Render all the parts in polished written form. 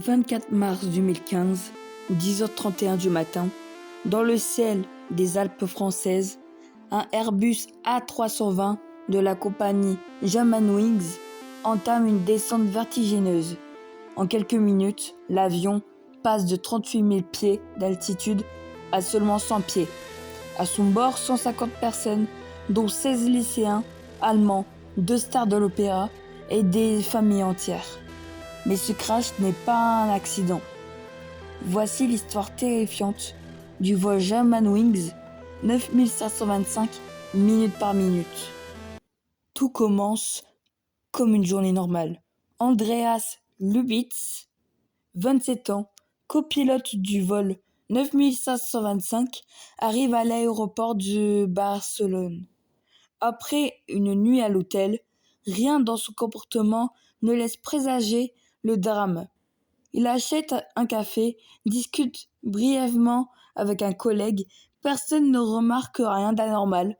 24 mars 2015, 10h31 du matin, dans le ciel des Alpes françaises, un Airbus A320 de la compagnie Germanwings entame une descente vertigineuse. En quelques minutes, l'avion passe de 38 000 pieds d'altitude à seulement 100 pieds. À son bord, 150 personnes, dont 16 lycéens allemands, 2 stars de l'opéra et des familles entières. Mais ce crash n'est pas un accident. Voici l'histoire terrifiante du vol Germanwings 9525 minutes par minute. Tout commence comme une journée normale. Andreas Lubitz, 27 ans, copilote du vol 9525, arrive à l'aéroport de Barcelone. Après une nuit à l'hôtel, rien dans son comportement ne laisse présager le drame. Il achète un café, discute brièvement avec un collègue, personne ne remarque rien d'anormal.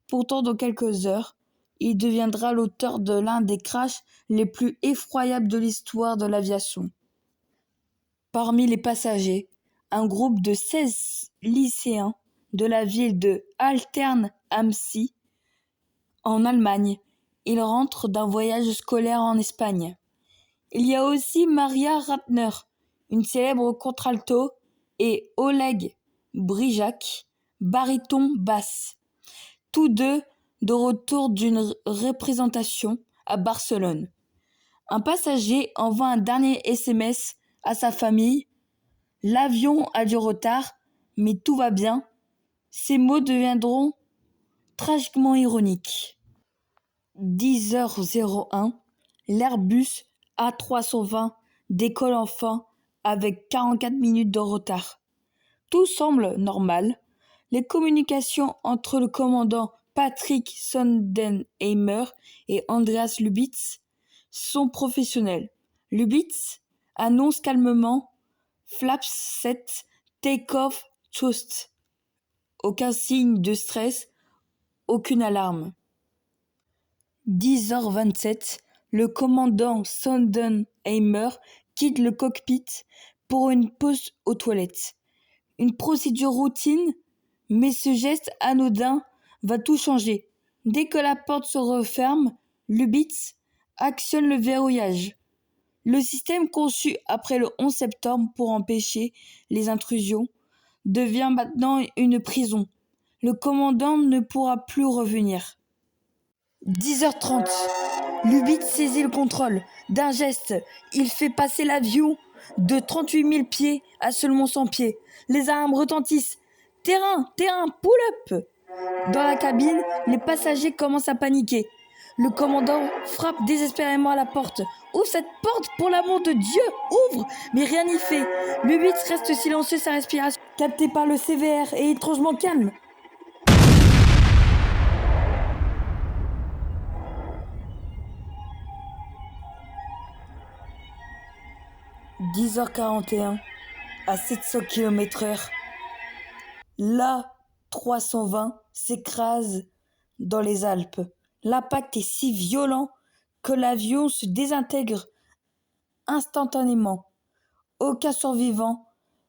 Pourtant, dans quelques heures, il deviendra l'auteur de l'un des crashs les plus effroyables de l'histoire de l'aviation. Parmi les passagers, un groupe de 16 lycéens de la ville de Altern am See, en Allemagne. Ils rentrent d'un voyage scolaire en Espagne. Il y a aussi Maria Ratner, une célèbre contralto, et Oleg Brijac, baryton basse, tous deux de retour d'une représentation à Barcelone. Un passager envoie un dernier SMS à sa famille. L'avion a du retard, mais tout va bien. Ces mots deviendront tragiquement ironiques. 10h01, l'Airbus A320 décolle enfin avec 44 minutes de retard. Tout semble normal. Les communications entre le commandant Patrick Sondenheimer et Andreas Lubitz sont professionnelles. Lubitz annonce calmement Flaps 7, take-off trust. Aucun signe de stress, aucune alarme. 10h27, le commandant Sondenheimer quitte le cockpit pour une pause aux toilettes. Une procédure routine, mais ce geste anodin va tout changer. Dès que la porte se referme, Lubitz actionne le verrouillage. Le système conçu après le 11 septembre pour empêcher les intrusions devient maintenant une prison. Le commandant ne pourra plus revenir. 10h30, Lubitz saisit le contrôle. D'un geste, il fait passer l'avion de 38 000 pieds à seulement 100 pieds. Les alarmes retentissent. Terrain, pull up! Dans la cabine, les passagers commencent à paniquer. Le commandant frappe désespérément à la porte. Ouvre cette porte, pour l'amour de Dieu, ouvre! Mais rien n'y fait. Lubitz reste silencieux, sa respiration captée par le CVR et étrangement calme. « 10h41, à 700 km/h, l'A320 s'écrase dans les Alpes. L'impact est si violent que l'avion se désintègre instantanément. Aucun survivant.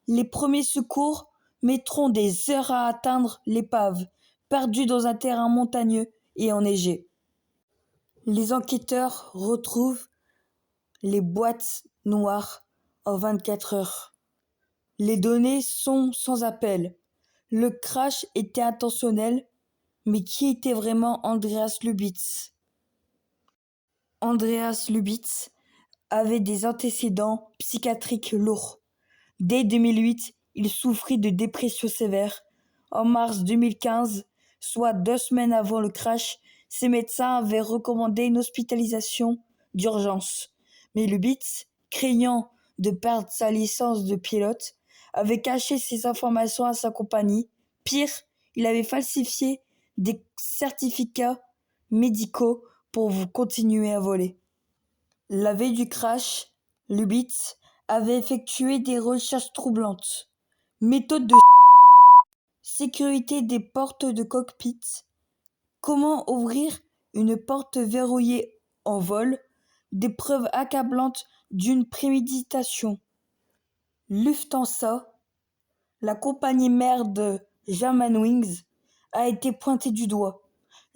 Les premiers secours mettront des heures à atteindre l'épave, perdue dans un terrain montagneux et enneigé. Les enquêteurs retrouvent les boîtes noires en 24 heures. Les données sont sans appel. Le crash était intentionnel, mais qui était vraiment Andreas Lubitz? Andreas Lubitz avait des antécédents psychiatriques lourds. Dès 2008, il souffrit de dépression sévère. En mars 2015, soit 2 semaines avant le crash, ses médecins avaient recommandé une hospitalisation d'urgence. Mais Lubitz, craignant de perdre sa licence de pilote, avait caché ces informations à sa compagnie. Pire, il avait falsifié des certificats médicaux pour continuer à voler. La veille du crash, Lubitz avait effectué des recherches troublantes. Méthode de sécurité des portes de cockpit. Comment ouvrir une porte verrouillée en vol. Des preuves accablantes d'une préméditation. Lufthansa, la compagnie mère de Germanwings, a été pointée du doigt.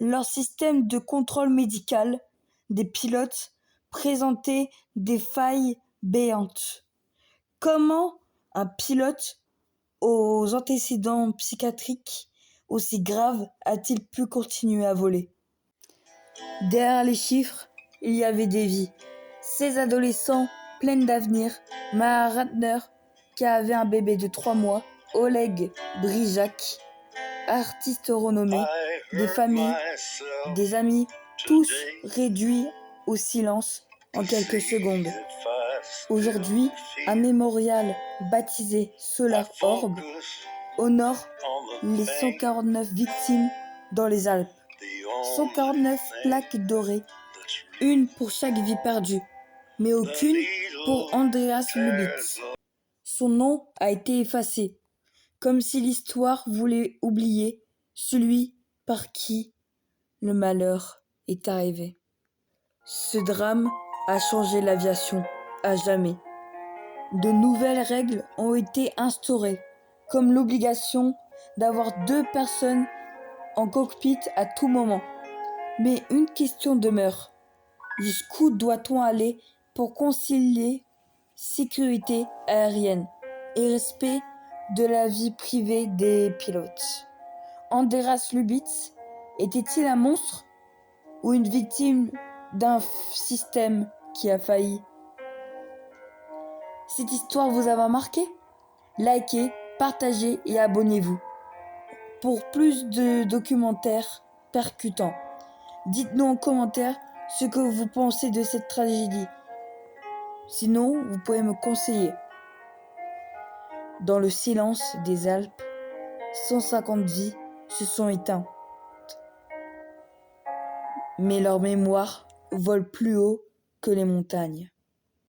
Leur système de contrôle médical des pilotes présentait des failles béantes. Comment un pilote aux antécédents psychiatriques aussi graves a-t-il pu continuer à voler? Derrière les chiffres, il y avait des vies. Ces adolescents pleins d'avenir, Maha Ratner, qui avait un bébé de 3 mois, Oleg Brijak, artiste renommé, des familles, des amis, tous réduits au silence en quelques secondes. Aujourd'hui, un mémorial baptisé Solar Orb honore les 149 victimes dans les Alpes. 149 plaques dorées, une pour chaque vie perdue, mais aucune pour Andreas Lubitz. Son nom a été effacé, comme si l'histoire voulait oublier celui par qui le malheur est arrivé. Ce drame a changé l'aviation à jamais. De nouvelles règles ont été instaurées, comme l'obligation d'avoir 2 personnes en cockpit à tout moment. Mais une question demeure. Jusqu'où doit-on aller pour concilier sécurité aérienne et respect de la vie privée des pilotes? Andreas Lubitz était-il un monstre ou une victime d'un système qui a failli? Cette histoire vous a marqué? Likez, partagez et abonnez-vous pour plus de documentaires percutants. Dites-nous en commentaire ce que vous pensez de cette tragédie. Sinon, vous pouvez me conseiller. Dans le silence des Alpes, 150 vies se sont éteintes. Mais leur mémoire vole plus haut que les montagnes.